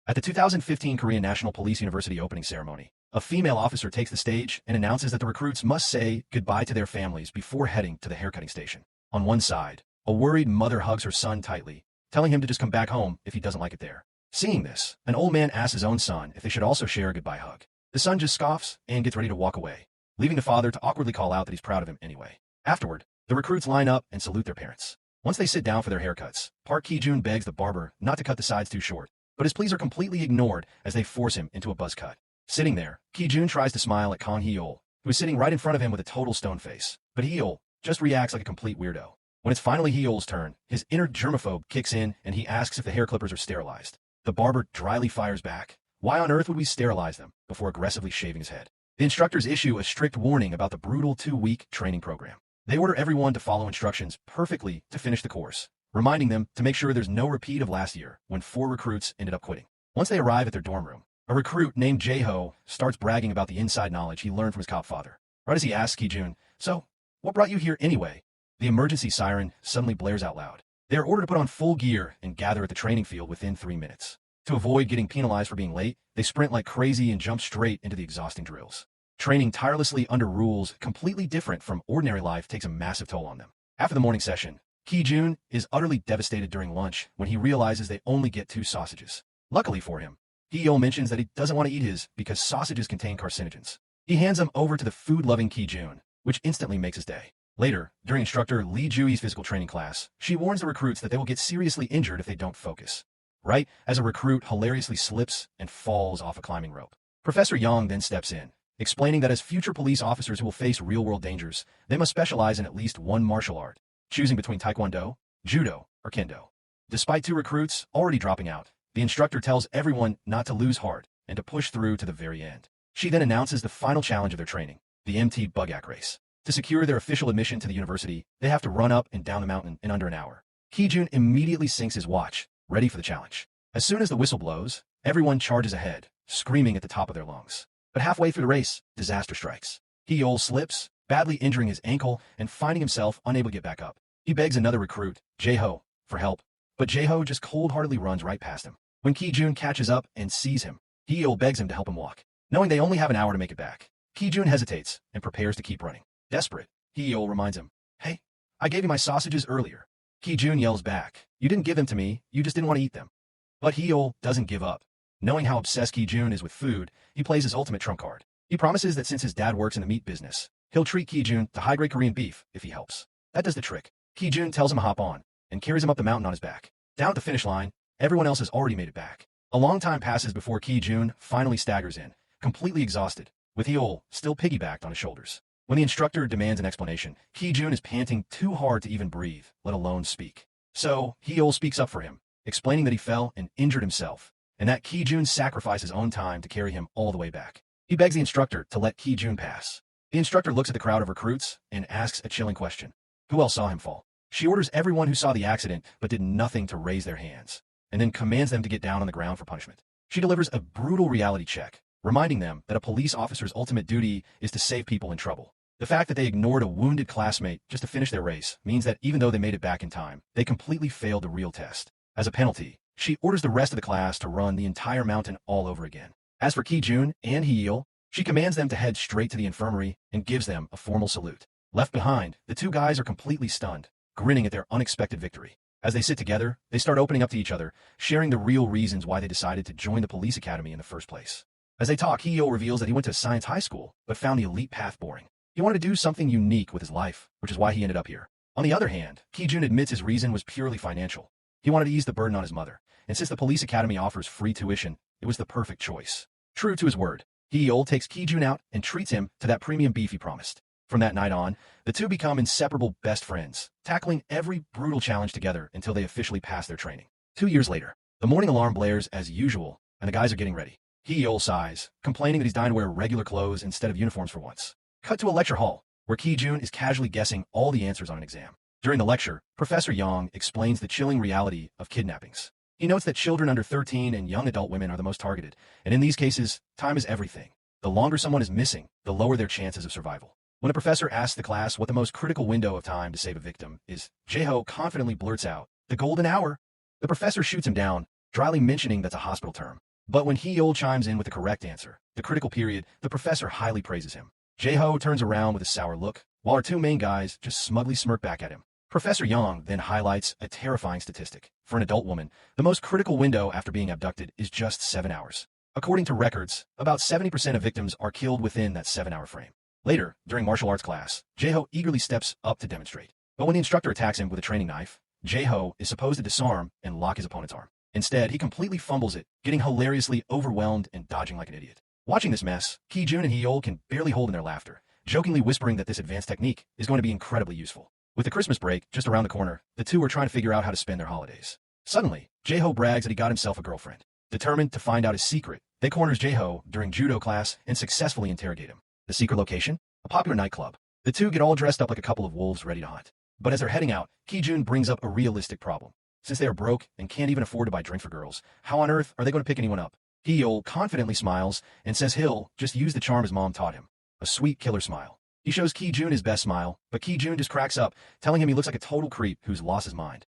At the 2015 Korean National Police University opening ceremony, a female officer takes the stage and announces that the recruits must say goodbye to their families before heading to the haircutting station. On one side, a worried mother hugs her son tightly, telling him to just come back home if he doesn't like it there. Seeing this, an old man asks his own son if they should also share a goodbye hug. The son just scoffs and gets ready to walk away, leaving the father to awkwardly call out that he's proud of him anyway. Afterward, the recruits line up and salute their parents. Once they sit down for their haircuts, Park Ki-jun begs the barber not to cut the sides too short, but his pleas are completely ignored as they force him into a buzz cut. Sitting there, Ki-jun tries to smile at Kang Hee-ol, who is sitting right in front of him with a total stone face, but Hee-ol just reacts like a complete weirdo. When it's finally Hee-ol's turn, his inner germaphobe kicks in and he asks if the hair clippers are sterilized. The barber dryly fires back, "Why on earth would we sterilize them?" before aggressively shaving his head. The instructors issue a strict warning about the brutal 2-week training program. They order everyone to follow instructions perfectly to finish the course, reminding them to make sure there's no repeat of last year when 4 recruits ended up quitting. Once they arrive at their dorm room, a recruit named Jae-ho starts bragging about the inside knowledge he learned from his cop father. Right as he asks Ki-jun, "So, what brought you here anyway?" the emergency siren suddenly blares out loud. They are ordered to put on full gear and gather at the training field within 3 minutes. To avoid getting penalized for being late, they sprint like crazy and jump straight into the exhausting drills. Training tirelessly under rules completely different from ordinary life takes a massive toll on them. After the morning session, Ki-jun is utterly devastated during lunch when he realizes they only get 2 sausages. Luckily for him, Hee-ol mentions that he doesn't want to eat his because sausages contain carcinogens. He hands them over to the food-loving Ki-jun, which instantly makes his day. Later, during instructor Lee Ju-hee's physical training class, she warns the recruits that they will get seriously injured if they don't focus. Right as a recruit hilariously slips and falls off a climbing rope. Professor Yang then steps in, explaining that as future police officers who will face real-world dangers, they must specialize in at least one martial art, choosing between taekwondo, judo, or kendo. Despite 2 recruits already dropping out, the instructor tells everyone not to lose heart and to push through to the very end. She then announces the final challenge of their training, the MT Bugak race. To secure their official admission to the university, they have to run up and down the mountain in under an hour. Ki-jun immediately syncs his watch, ready for the challenge. As soon as the whistle blows, everyone charges ahead, screaming at the top of their lungs. But halfway through the race, disaster strikes. Hee-ol slips, badly injuring his ankle and finding himself unable to get back up. He begs another recruit, Jae-ho, for help, but Jae-ho just cold-heartedly runs right past him. When Ki-jun catches up and sees him, Hee-ol begs him to help him walk. Knowing they only have an hour to make it back, Ki-jun hesitates and prepares to keep running. Desperate, Hee-ol reminds him, "Hey, I gave you my sausages earlier." Ki-jun yells back, "You didn't give them to me, you just didn't want to eat them." But Hee-ol doesn't give up. Knowing how obsessed Ki-jun is with food, he plays his ultimate trump card. He promises that since his dad works in the meat business, he'll treat Ki-jun to high-grade Korean beef if he helps. That does the trick. Ki-jun tells him to hop on, and carries him up the mountain on his back. Down at the finish line, everyone else has already made it back. A long time passes before Ki-jun finally staggers in, completely exhausted, with Hee-ol still piggybacked on his shoulders. When the instructor demands an explanation, Ki-jun is panting too hard to even breathe, let alone speak. So, Hee-ol speaks up for him, explaining that he fell and injured himself, and that Ki-jun sacrificed his own time to carry him all the way back. He begs the instructor to let Ki-jun pass. The instructor looks at the crowd of recruits and asks a chilling question. Who else saw him fall? She orders everyone who saw the accident but did nothing to raise their hands, and then commands them to get down on the ground for punishment. She delivers a brutal reality check, reminding them that a police officer's ultimate duty is to save people in trouble. The fact that they ignored a wounded classmate just to finish their race means that even though they made it back in time, they completely failed the real test. As a penalty, she orders the rest of the class to run the entire mountain all over again. As for Ki-jun and Hee-ol, she commands them to head straight to the infirmary and gives them a formal salute. Left behind, the 2 guys are completely stunned, grinning at their unexpected victory. As they sit together, they start opening up to each other, sharing the real reasons why they decided to join the police academy in the first place. As they talk, Hee-ol reveals that he went to science high school, but found the elite path boring. He wanted to do something unique with his life, which is why he ended up here. On the other hand, Ki-jun admits his reason was purely financial. He wanted to ease the burden on his mother, and since the police academy offers free tuition, it was the perfect choice. True to his word, Hee-ol takes Ki-jun out and treats him to that premium beef he promised. From that night on, the 2 become inseparable best friends, tackling every brutal challenge together until they officially pass their training. 2 years later, the morning alarm blares as usual, and the guys are getting ready. Hee-ol sighs, complaining that he's dying to wear regular clothes instead of uniforms for once. Cut to a lecture hall, where Ki-jun is casually guessing all the answers on an exam. During the lecture, Professor Yang explains the chilling reality of kidnappings. He notes that children under 13 and young adult women are the most targeted, and in these cases, time is everything. The longer someone is missing, the lower their chances of survival. When a professor asks the class what the most critical window of time to save a victim is, Jae-ho confidently blurts out, "The golden hour." The professor shoots him down, dryly mentioning that's a hospital term. But when Hee-yeol chimes in with the correct answer, the critical period, the professor highly praises him. Jae-ho turns around with a sour look, while our two main guys just smugly smirk back at him. Professor Young then highlights a terrifying statistic. For an adult woman, the most critical window after being abducted is just 7 hours. According to records, about 70% of victims are killed within that 7-hour frame. Later, during martial arts class, Jae-ho eagerly steps up to demonstrate. But when the instructor attacks him with a training knife, Jae-ho is supposed to disarm and lock his opponent's arm. Instead, he completely fumbles it, getting hilariously overwhelmed and dodging like an idiot. Watching this mess, Ki-jun and Hee-yeol can barely hold in their laughter, jokingly whispering that this advanced technique is going to be incredibly useful. With the Christmas break just around the corner, the two are trying to figure out how to spend their holidays. Suddenly, Jae-ho brags that he got himself a girlfriend. Determined to find out his secret, they corners Jae-ho during judo class and successfully interrogate him. The secret location? A popular nightclub. The two get all dressed up like a couple of wolves ready to hunt. But as they're heading out, Ki-jun brings up a realistic problem. Since they are broke and can't even afford to buy drink for girls, how on earth are they going to pick anyone up? Hee-yeol confidently smiles and says he'll just use the charm his mom taught him. A sweet killer smile. He shows Ki-jun his best smile, but Ki-jun just cracks up, telling him he looks like a total creep who's lost his mind.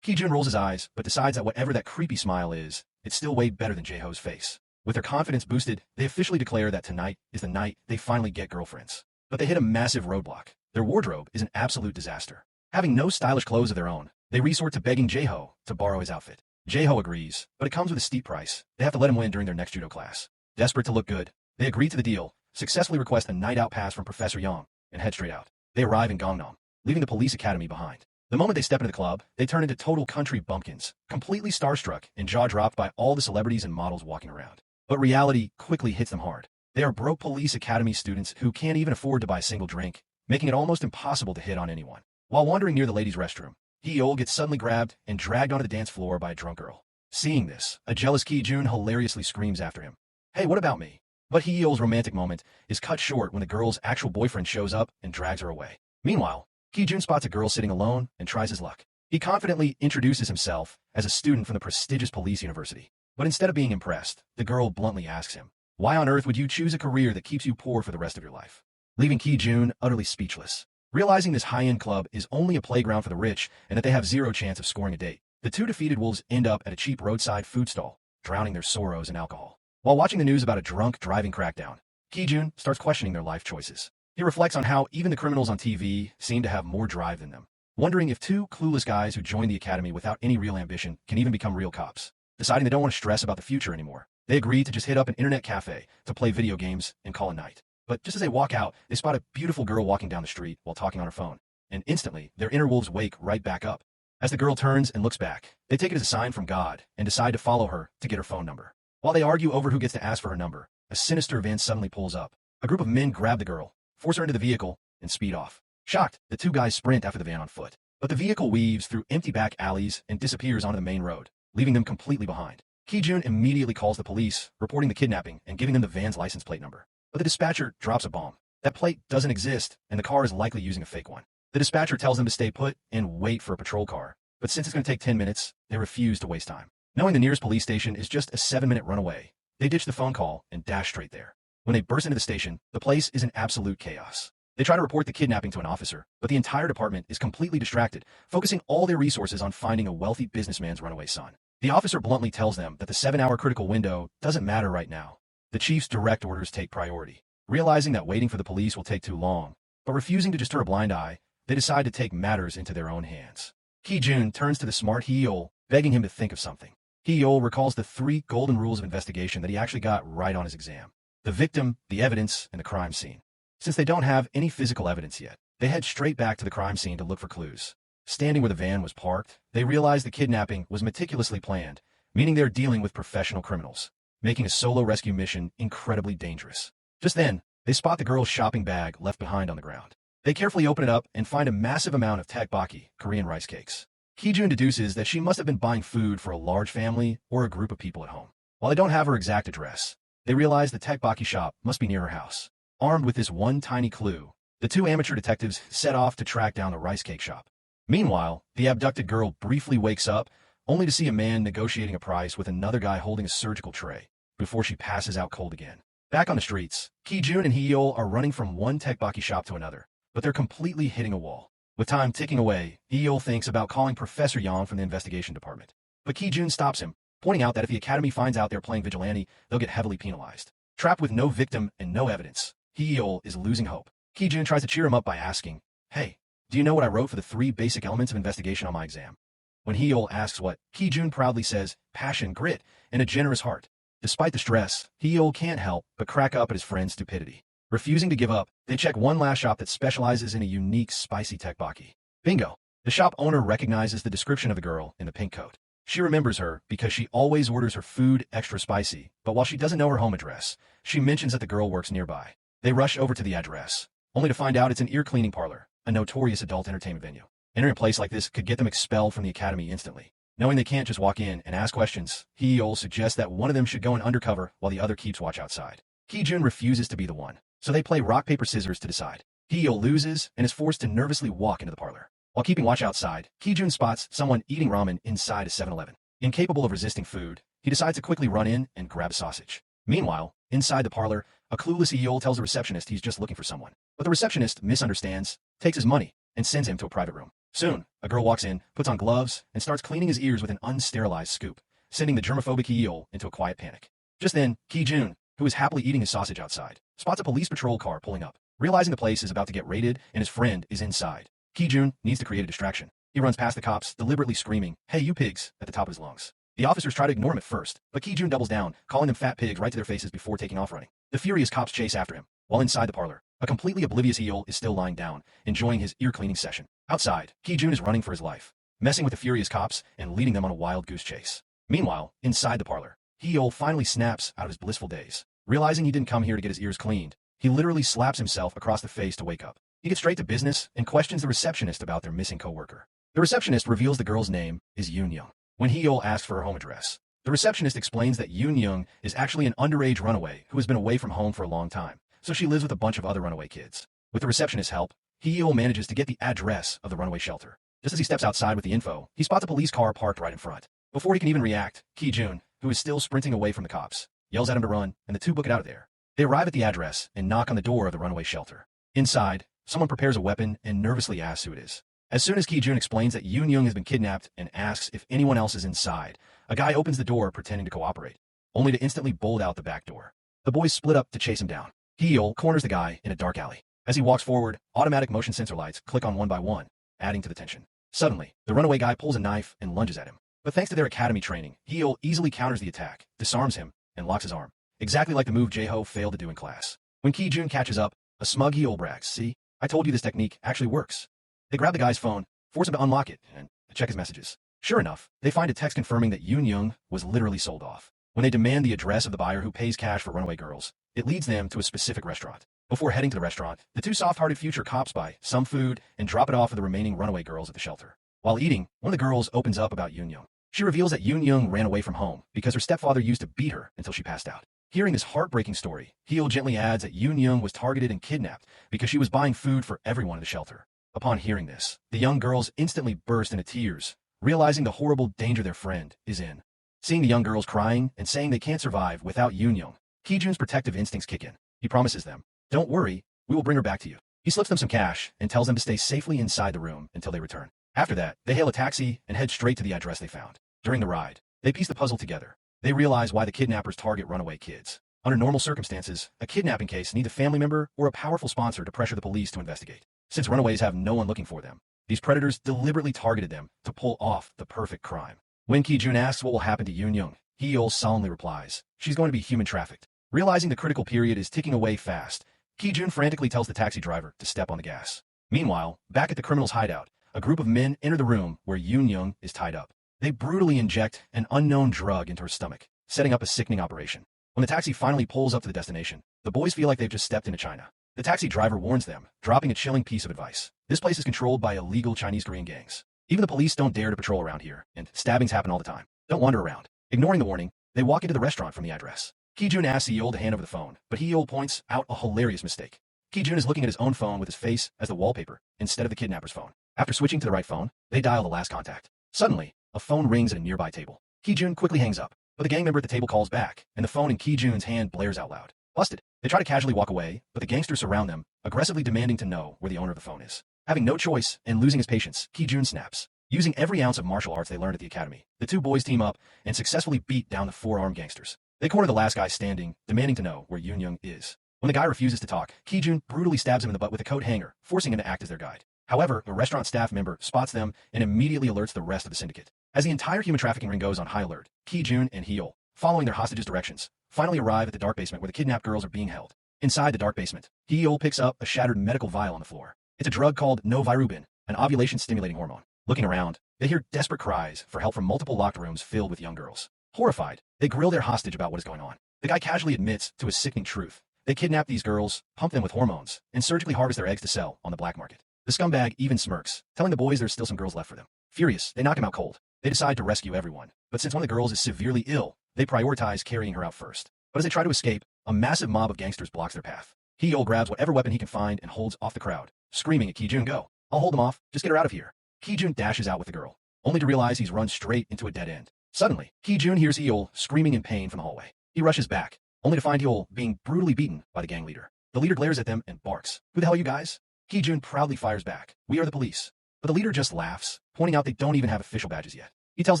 Ki-jun rolls his eyes, but decides that whatever that creepy smile is, it's still way better than Jae-ho's face. With their confidence boosted, they officially declare that tonight is the night they finally get girlfriends. But they hit a massive roadblock. Their wardrobe is an absolute disaster. Having no stylish clothes of their own, they resort to begging Jae-ho to borrow his outfit. Jae-ho agrees, but it comes with a steep price. They have to let him win during their next judo class. Desperate to look good, they agree to the deal, successfully request a night out pass from Professor Young, and head straight out. They arrive in Gangnam, leaving the police academy behind. The moment they step into the club, they turn into total country bumpkins, completely starstruck and jaw-dropped by all the celebrities and models walking around. But reality quickly hits them hard. They are broke police academy students who can't even afford to buy a single drink, making it almost impossible to hit on anyone. While wandering near the ladies' restroom, Hee-yeol gets suddenly grabbed and dragged onto the dance floor by a drunk girl. Seeing this, a jealous Ki-jun hilariously screams after him, "Hey, what about me?" But Hee-yeol's romantic moment is cut short when the girl's actual boyfriend shows up and drags her away. Meanwhile, Ki-jun spots a girl sitting alone and tries his luck. He confidently introduces himself as a student from the prestigious police university. But instead of being impressed, the girl bluntly asks him, "Why on earth would you choose a career that keeps you poor for the rest of your life?" Leaving Ki-jun utterly speechless. Realizing this high-end club is only a playground for the rich and that they have zero chance of scoring a date, the two defeated wolves end up at a cheap roadside food stall, drowning their sorrows in alcohol. While watching the news about a drunk driving crackdown, Ki-jun starts questioning their life choices. He reflects on how even the criminals on TV seem to have more drive than them, wondering if two clueless guys who joined the academy without any real ambition can even become real cops. Deciding they don't want to stress about the future anymore, they agree to just hit up an internet cafe to play video games and call it night. But just as they walk out, they spot a beautiful girl walking down the street while talking on her phone, and instantly, their inner wolves wake right back up. As the girl turns and looks back, they take it as a sign from God and decide to follow her to get her phone number. While they argue over who gets to ask for her number, a sinister van suddenly pulls up. A group of men grab the girl, force her into the vehicle, and speed off. Shocked, the two guys sprint after the van on foot. But the vehicle weaves through empty back alleys and disappears onto the main road, leaving them completely behind. Ki-jun immediately calls the police, reporting the kidnapping and giving them the van's license plate number. But the dispatcher drops a bomb. That plate doesn't exist, and the car is likely using a fake one. The dispatcher tells them to stay put and wait for a patrol car. But since it's going to take 10 minutes, they refuse to waste time. Knowing the nearest police station is just a 7-minute run away, they ditch the phone call and dash straight there. When they burst into the station, the place is in absolute chaos. They try to report the kidnapping to an officer, but the entire department is completely distracted, focusing all their resources on finding a wealthy businessman's runaway son. The officer bluntly tells them that the 7-hour critical window doesn't matter right now. The chief's direct orders take priority. Realizing that waiting for the police will take too long, but refusing to just turn a blind eye, they decide to take matters into their own hands. Ki-jun turns to the smart Hee-yeol, begging him to think of something. Hee-yeol recalls the 3 golden rules of investigation that he actually got right on his exam: the victim, the evidence, and the crime scene. Since they don't have any physical evidence yet, they head straight back to the crime scene to look for clues. Standing where the van was parked, they realize the kidnapping was meticulously planned, meaning they're dealing with professional criminals, making a solo rescue mission incredibly dangerous. Just then, they spot the girl's shopping bag left behind on the ground. They carefully open it up and find a massive amount of tteokbokki, Korean rice cakes. Ki-jun deduces that she must have been buying food for a large family or a group of people at home. While they don't have her exact address, they realize the tteokbokki shop must be near her house. Armed with this one tiny clue, the two amateur detectives set off to track down the rice cake shop. Meanwhile, the abducted girl briefly wakes up, only to see a man negotiating a price with another guy holding a surgical tray, before she passes out cold again. Back on the streets, Ki-jun and Hee-yeol are running from one tteokbokki shop to another, but they're completely hitting a wall. With time ticking away, Hee-yeol thinks about calling Professor Yang from the investigation department. But Ki-jun stops him, pointing out that if the academy finds out they're playing vigilante, they'll get heavily penalized. Trapped with no victim and no evidence, Hee-yeol is losing hope. Ki-jun tries to cheer him up by asking, "Hey, do you know what I wrote for the 3 basic elements of investigation on my exam?" When Hee-yeol asks what, Ki-jun proudly says, "Passion, grit, and a generous heart." Despite the stress, Hee-yeol can't help but crack up at his friend's stupidity. Refusing to give up, they check one last shop that specializes in a unique spicy tteokbokki. Bingo! The shop owner recognizes the description of the girl in the pink coat. She remembers her because she always orders her food extra spicy, but while she doesn't know her home address, she mentions that the girl works nearby. They rush over to the address, only to find out it's an ear cleaning parlor, a notorious adult entertainment venue. Entering a place like this could get them expelled from the academy instantly. Knowing they can't just walk in and ask questions, Hee-yeol suggests that one of them should go in undercover while the other keeps watch outside. Ki-jun refuses to be the one, so they play rock, paper, scissors to decide. Hee-yeol loses and is forced to nervously walk into the parlor. While keeping watch outside, Ki-jun spots someone eating ramen inside a 7-Eleven. Incapable of resisting food, he decides to quickly run in and grab a sausage. Meanwhile, inside the parlor, a clueless Hee-yeol tells the receptionist he's just looking for someone. But the receptionist misunderstands, takes his money, and sends him to a private room. Soon, a girl walks in, puts on gloves, and starts cleaning his ears with an unsterilized scoop, sending the germophobic Hee-yeol into a quiet panic. Just then, Ki-jun, who is happily eating his sausage outside, spots a police patrol car pulling up. Realizing the place is about to get raided and his friend is inside, Ki-jun needs to create a distraction. He runs past the cops, deliberately screaming, "Hey, you pigs," at the top of his lungs. The officers try to ignore him at first, but Ki-jun doubles down, calling them fat pigs right to their faces before taking off running. The furious cops chase after him. While inside the parlor, a completely oblivious Hee-yeol is still lying down, enjoying his ear-cleaning session. Outside, Ki-jun is running for his life, messing with the furious cops and leading them on a wild goose chase. Meanwhile, inside the parlor, Hee-yeol finally snaps out of his blissful daze. Realizing he didn't come here to get his ears cleaned, he literally slaps himself across the face to wake up. He gets straight to business and questions the receptionist about their missing coworker. The receptionist reveals the girl's name is Yoon-young. When Hee-yeol asks for her home address, the receptionist explains that Yoon-young is actually an underage runaway who has been away from home for a long time, so she lives with a bunch of other runaway kids. With the receptionist's help, Hee-yeol manages to get the address of the runaway shelter. Just as he steps outside with the info, he spots a police car parked right in front. Before he can even react, Ki-jun, who is still sprinting away from the cops, yells at him to run, and the two book it out of there. They arrive at the address and knock on the door of the runaway shelter. Inside, someone prepares a weapon and nervously asks who it is. As soon as Ki-jun explains that Yoon-young has been kidnapped and asks if anyone else is inside, a guy opens the door pretending to cooperate, only to instantly bolt out the back door. The boys split up to chase him down. Hee-yeol corners the guy in a dark alley. As he walks forward, automatic motion sensor lights click on one by one, adding to the tension. Suddenly, the runaway guy pulls a knife and lunges at him. But thanks to their academy training, Hee-yeol easily counters the attack, disarms him, and locks his arm. Exactly like the move Jae-ho failed to do in class. When Ki-jun catches up, a smug Hee-yeol brags, "See, I told you this technique actually works." They grab the guy's phone, force him to unlock it, and check his messages. Sure enough, they find a text confirming that Yoon-young was literally sold off. When they demand the address of the buyer who pays cash for runaway girls, it leads them to a specific restaurant. Before heading to the restaurant, the two soft-hearted future cops buy some food and drop it off for the remaining runaway girls at the shelter. While eating, one of the girls opens up about Yoon-young. She reveals that Yoon-young ran away from home because her stepfather used to beat her until she passed out. Hearing this heartbreaking story, Hee-yeol gently adds that Yoon-young was targeted and kidnapped because she was buying food for everyone in the shelter. Upon hearing this, the young girls instantly burst into tears, realizing the horrible danger their friend is in. Seeing the young girls crying and saying they can't survive without Yoon-young, Ki-jun's protective instincts kick in. He promises them, "Don't worry, we will bring her back to you." He slips them some cash and tells them to stay safely inside the room until they return. After that, they hail a taxi and head straight to the address they found. During the ride, they piece the puzzle together. They realize why the kidnappers target runaway kids. Under normal circumstances, a kidnapping case needs a family member or a powerful sponsor to pressure the police to investigate. Since runaways have no one looking for them, these predators deliberately targeted them to pull off the perfect crime. When Ki-jun asks what will happen to Yoon-young, Hee-yeol solemnly replies, "She's going to be human trafficked." Realizing the critical period is ticking away fast, Ki-jun frantically tells the taxi driver to step on the gas. Meanwhile, back at the criminal's hideout, a group of men enter the room where Yoon-young is tied up. They brutally inject an unknown drug into her stomach, setting up a sickening operation. When the taxi finally pulls up to the destination, the boys feel like they've just stepped into China. The taxi driver warns them, dropping a chilling piece of advice. This place is controlled by illegal Chinese-Korean gangs. Even the police don't dare to patrol around here, and stabbings happen all the time. Don't wander around. Ignoring the warning, they walk into the restaurant from the address. Ki-jun asks Hee-yeol to hand over the phone, but Hee-yeol points out a hilarious mistake. Ki-jun is looking at his own phone with his face as the wallpaper, instead of the kidnapper's phone. After switching to the right phone, they dial the last contact. Suddenly, a phone rings at a nearby table. Ki-jun quickly hangs up, but the gang member at the table calls back, and the phone in Ki-jun's hand blares out loud. Busted. They try to casually walk away, but the gangsters surround them, aggressively demanding to know where the owner of the phone is. Having no choice and losing his patience, Ki-jun snaps. Using every ounce of martial arts they learned at the academy, the two boys team up and successfully beat down the four-armed gangsters. They corner the last guy standing, demanding to know where Yoon is. When the guy refuses to talk, Ki-jun brutally stabs him in the butt with a coat hanger, forcing him to act as their guide. However, a restaurant staff member spots them and immediately alerts the rest of the syndicate. As the entire human trafficking ring goes on high alert, Ki-jun and Hyeol, following their hostages' directions, finally arrive at the dark basement where the kidnapped girls are being held. Inside the dark basement, Hyeol picks up a shattered medical vial on the floor. It's a drug called novirubin, an ovulation-stimulating hormone. Looking around, they hear desperate cries for help from multiple locked rooms filled with young girls. Horrified, they grill their hostage about what is going on. The guy casually admits to a sickening truth. They kidnap these girls, pump them with hormones, and surgically harvest their eggs to sell on the black market. The scumbag even smirks, telling the boys there's still some girls left for them. Furious, they knock him out cold. They decide to rescue everyone, but since one of the girls is severely ill, they prioritize carrying her out first. But as they try to escape, a massive mob of gangsters blocks their path. Hyeol grabs whatever weapon he can find and holds off the crowd, screaming at Ki-jun, "Go! I'll hold them off, just get her out of here." Ki-jun dashes out with the girl, only to realize he's run straight into a dead end. Suddenly, Ki-jun hears Hyeol screaming in pain from the hallway. He rushes back, only to find Hyeol being brutally beaten by the gang leader. The leader glares at them and barks, "Who the hell are you guys?" Ki-jun proudly fires back, "We are the police." But the leader just laughs, pointing out they don't even have official badges yet. He tells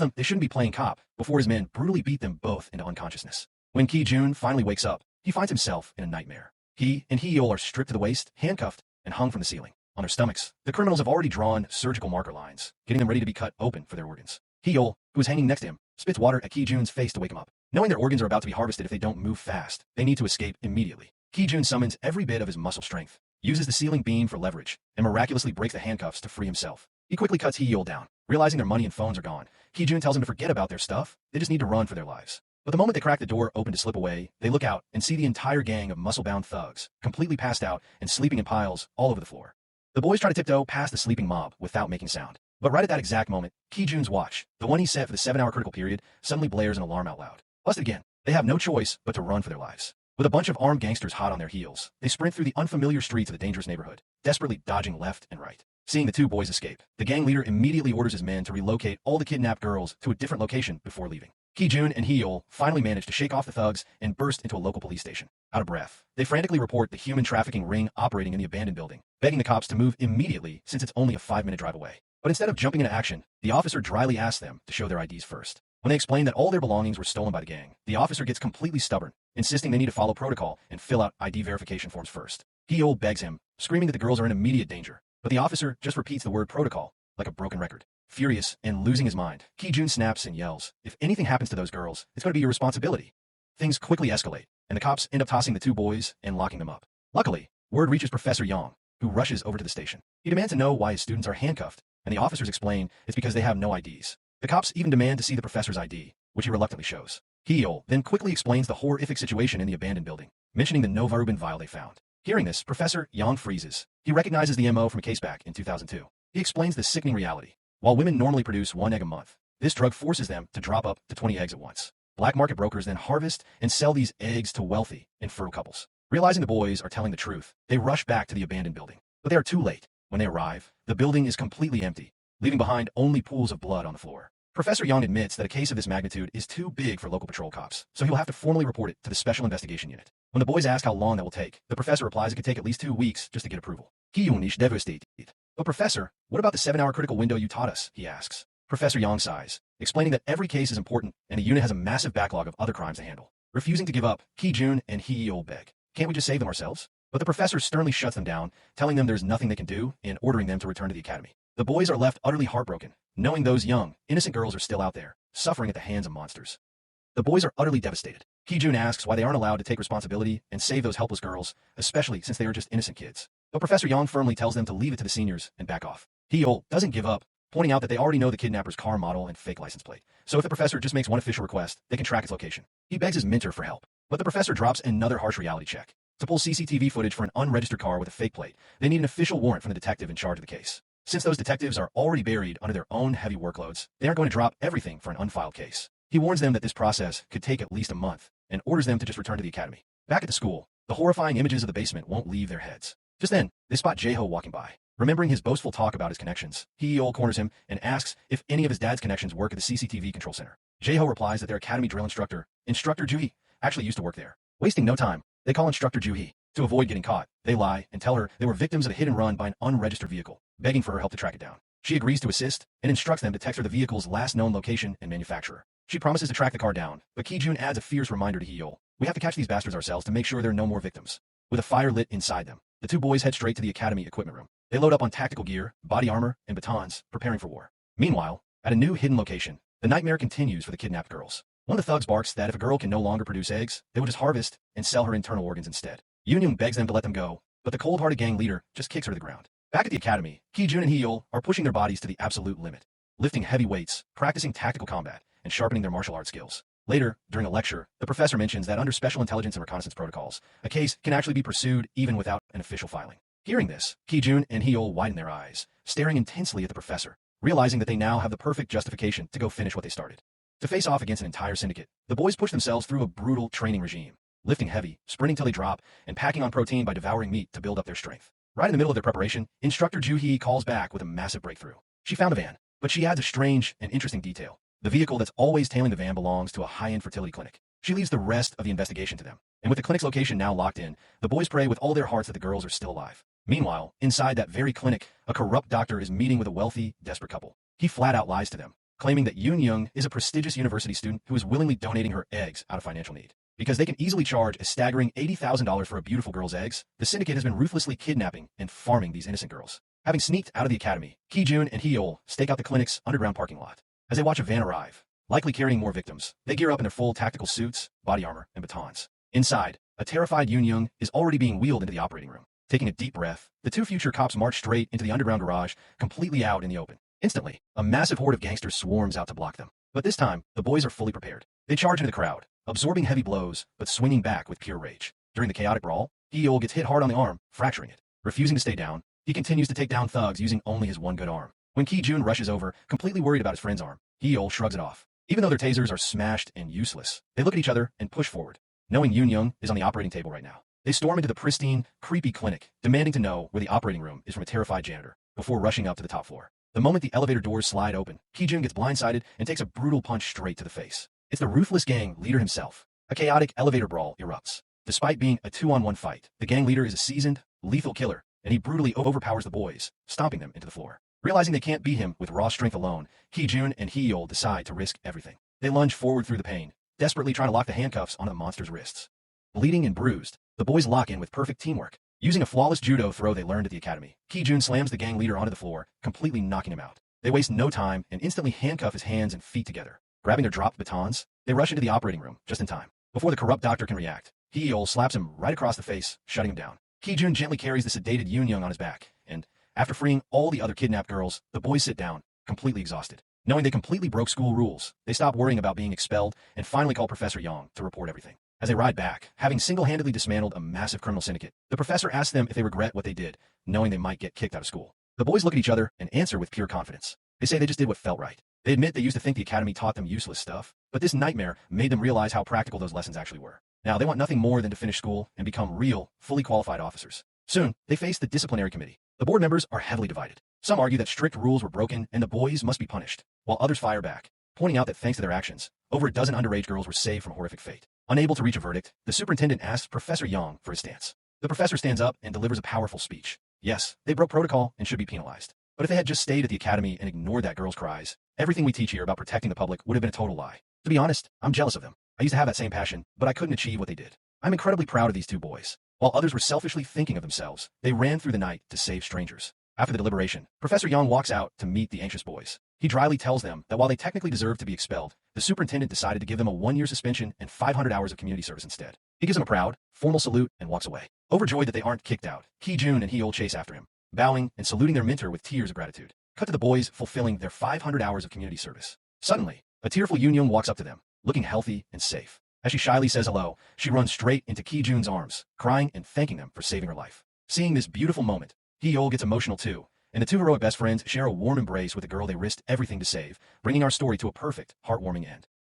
them they shouldn't be playing cop before his men brutally beat them both into unconsciousness. When Ki-jun finally wakes up, he finds himself in a nightmare. He and Hyeol are stripped to the waist, handcuffed, and hung from the ceiling. On their stomachs, the criminals have already drawn surgical marker lines, getting them ready to be cut open for their organs. Hyeol, who is hanging next to him, spits water at Ki-jun's face to wake him up. Knowing their organs are about to be harvested if they don't move fast, they need to escape immediately. Ki-jun summons every bit of his muscle strength, uses the ceiling beam for leverage, and miraculously breaks the handcuffs to free himself. He quickly cuts Hyeol down. Realizing their money and phones are gone, Ki-jun tells him to forget about their stuff, they just need to run for their lives. But the moment they crack the door open to slip away, they look out and see the entire gang of muscle-bound thugs, completely passed out and sleeping in piles all over the floor. The boys try to tiptoe past the sleeping mob without making sound. But right at that exact moment, Ki-jun's watch, the one he set for the 7-hour critical period, suddenly blares an alarm out loud. Busted again. They have no choice but to run for their lives. With a bunch of armed gangsters hot on their heels, they sprint through the unfamiliar streets of the dangerous neighborhood, desperately dodging left and right. Seeing the two boys escape, the gang leader immediately orders his men to relocate all the kidnapped girls to a different location before leaving. Ki-jun and Hyeol finally manage to shake off the thugs and burst into a local police station. Out of breath, they frantically report the human trafficking ring operating in the abandoned building, begging the cops to move immediately since it's only a 5-minute drive away. But instead of jumping into action, the officer dryly asks them to show their IDs first. When they explain that all their belongings were stolen by the gang, the officer gets completely stubborn, insisting they need to follow protocol and fill out ID verification forms first. Hyeol begs him, screaming that the girls are in immediate danger, but the officer just repeats the word protocol, like a broken record. Furious and losing his mind, Ki-jun snaps and yells, "If anything happens to those girls, it's going to be your responsibility." Things quickly escalate, and the cops end up tossing the two boys and locking them up. Luckily, word reaches Professor Yang, who rushes over to the station. He demands to know why his students are handcuffed, and the officers explain it's because they have no IDs. The cops even demand to see the professor's ID, which he reluctantly shows. Hyeol then quickly explains the horrific situation in the abandoned building, mentioning the novirubin vial they found. Hearing this, Professor Yang freezes. He recognizes the MO from a case back in 2002. He explains the sickening reality. While women normally produce 1 egg a month, this drug forces them to drop up to 20 eggs at once. Black market brokers then harvest and sell these eggs to wealthy, infertile couples. Realizing the boys are telling the truth, they rush back to the abandoned building. But they are too late. When they arrive, the building is completely empty, leaving behind only pools of blood on the floor. Professor Yang admits that a case of this magnitude is too big for local patrol cops, so he'll have to formally report it to the Special Investigation Unit. When the boys ask how long that will take, the professor replies it could take at least 2 weeks just to get approval. Ki-jun is devastated. "But professor, what about the 7-hour critical window you taught us?" he asks. Professor Yang sighs, explaining that every case is important and the unit has a massive backlog of other crimes to handle. Refusing to give up, Ki-jun and Hyeol beg, "Can't we just save them ourselves?" But the professor sternly shuts them down, telling them there's nothing they can do and ordering them to return to the academy. The boys are left utterly heartbroken, knowing those young, innocent girls are still out there, suffering at the hands of monsters. The boys are utterly devastated. Ki-jun asks why they aren't allowed to take responsibility and save those helpless girls, especially since they are just innocent kids. But Professor Yang firmly tells them to leave it to the seniors and back off. Hyeol doesn't give up, pointing out that they already know the kidnapper's car model and fake license plate. So if the professor just makes one official request, they can track its location. He begs his mentor for help, but the professor drops another harsh reality check. To pull CCTV footage for an unregistered car with a fake plate, they need an official warrant from the detective in charge of the case. Since those detectives are already buried under their own heavy workloads, they aren't going to drop everything for an unfiled case. He warns them that this process could take at least a month, and orders them to just return to the academy. Back at the school, the horrifying images of the basement won't leave their heads. Just then, they spot Jae-ho walking by. Remembering his boastful talk about his connections, Hyeol corners him and asks if any of his dad's connections work at the CCTV control center. Jae-ho replies that their academy drill instructor, Instructor Joo-hee, actually used to work there. Wasting no time, they call Instructor Joo-hee. To avoid getting caught, they lie and tell her they were victims of a hit and run by an unregistered vehicle, begging for her help to track it down. She agrees to assist and instructs them to text her the vehicle's last known location and manufacturer. She promises to track the car down, but Ki-jun adds a fierce reminder to Hee-yeol. We have to catch these bastards ourselves to make sure there are no more victims. With a fire lit inside them, the two boys head straight to the academy equipment room. They load up on tactical gear, body armor, and batons, preparing for war. Meanwhile, at a new hidden location, the nightmare continues for the kidnapped girls. One of the thugs barks that if a girl can no longer produce eggs, they will just harvest and sell her internal organs instead. Yoon begs them to let them go, but the cold-hearted gang leader just kicks her to the ground. Back at the academy, Ki-jun and Hee-yeol are pushing their bodies to the absolute limit, lifting heavy weights, practicing tactical combat, and sharpening their martial arts skills. Later, during a lecture, the professor mentions that under special intelligence and reconnaissance protocols, a case can actually be pursued even without an official filing. Hearing this, Ki-jun and Hee-yeol widen their eyes, staring intensely at the professor, realizing that they now have the perfect justification to go finish what they started. To face off against an entire syndicate, the boys push themselves through a brutal training regime, lifting heavy, sprinting till they drop, and packing on protein by devouring meat to build up their strength. Right in the middle of their preparation, Instructor Joo-hee calls back with a massive breakthrough. She found a van, but she adds a strange and interesting detail. The vehicle that's always tailing the van belongs to a high-end fertility clinic. She leaves the rest of the investigation to them. And with the clinic's location now locked in, the boys pray with all their hearts that the girls are still alive. Meanwhile, inside that very clinic, a corrupt doctor is meeting with a wealthy, desperate couple. He flat out lies to them, claiming that Yoon is a prestigious university student who is willingly donating her eggs out of financial need. Because they can easily charge a staggering $80,000 for a beautiful girl's eggs, the syndicate has been ruthlessly kidnapping and farming these innocent girls. Having sneaked out of the academy, Ki-jun and Hee-yeol stake out the clinic's underground parking lot. As they watch a van arrive, likely carrying more victims, they gear up in their full tactical suits, body armor, and batons. Inside, a terrified Yoon is already being wheeled into the operating room. Taking a deep breath, the two future cops march straight into the underground garage, completely out in the open. Instantly, a massive horde of gangsters swarms out to block them. But this time, the boys are fully prepared. They charge into the crowd, absorbing heavy blows, but swinging back with pure rage. During the chaotic brawl, Hee-yeol gets hit hard on the arm, fracturing it. Refusing to stay down, he continues to take down thugs using only his one good arm. When Ki-jun rushes over, completely worried about his friend's arm, Hee-yeol shrugs it off. Even though their tasers are smashed and useless, they look at each other and push forward. Knowing Yoon is on the operating table right now, they storm into the pristine, creepy clinic, demanding to know where the operating room is from a terrified janitor, before rushing up to the top floor. The moment the elevator doors slide open, Ki-jun gets blindsided and takes a brutal punch straight to the face. It's the ruthless gang leader himself. A chaotic elevator brawl erupts. Despite being a 2-on-1 fight, the gang leader is a seasoned, lethal killer, and he brutally overpowers the boys, stomping them into the floor. Realizing they can't beat him with raw strength alone, Ki-jun and Hee-yeol decide to risk everything. They lunge forward through the pain, desperately trying to lock the handcuffs onto the monster's wrists. Bleeding and bruised, the boys lock in with perfect teamwork. Using a flawless judo throw they learned at the academy, Ki-jun slams the gang leader onto the floor, completely knocking him out. They waste no time and instantly handcuff his hands and feet together. Grabbing their dropped batons, they rush into the operating room, just in time. Before the corrupt doctor can react, Hee-yeol slaps him right across the face, shutting him down. Ki-jun gently carries the sedated Yoon on his back, and, after freeing all the other kidnapped girls, the boys sit down, completely exhausted. Knowing they completely broke school rules, they stop worrying about being expelled and finally call Professor Yang to report everything. As they ride back, having single-handedly dismantled a massive criminal syndicate, the professor asks them if they regret what they did, knowing they might get kicked out of school. The boys look at each other and answer with pure confidence. They say they just did what felt right. They admit they used to think the academy taught them useless stuff, but this nightmare made them realize how practical those lessons actually were. Now they want nothing more than to finish school and become real, fully qualified officers. Soon, they face the disciplinary committee. The board members are heavily divided. Some argue that strict rules were broken and the boys must be punished, while others fire back, pointing out that thanks to their actions, over a dozen underage girls were saved from horrific fate. Unable to reach a verdict, the superintendent asks Professor Yang for his stance. The professor stands up and delivers a powerful speech. Yes, they broke protocol and should be penalized. But if they had just stayed at the academy and ignored that girl's cries, everything we teach here about protecting the public would have been a total lie. To be honest, I'm jealous of them. I used to have that same passion, but I couldn't achieve what they did. I'm incredibly proud of these two boys. While others were selfishly thinking of themselves, they ran through the night to save strangers. After the deliberation, Professor Yang walks out to meet the anxious boys. He dryly tells them that while they technically deserve to be expelled, the superintendent decided to give them a 1-year suspension and 500 hours of community service instead. He gives them a proud, formal salute and walks away. Overjoyed that they aren't kicked out, Ki-jun and Hee-yeol chase after him, bowing and saluting their mentor with tears of gratitude. Cut to the boys fulfilling their 500 hours of community service. Suddenly, a tearful Yoon walks up to them, looking healthy and safe. As she shyly says hello, she runs straight into Ki-jun's arms, crying and thanking them for saving her life. Seeing this beautiful moment, Hee-yeol gets emotional too, and the two heroic best friends share a warm embrace with the girl they risked everything to save, bringing our story to a perfect, heartwarming end.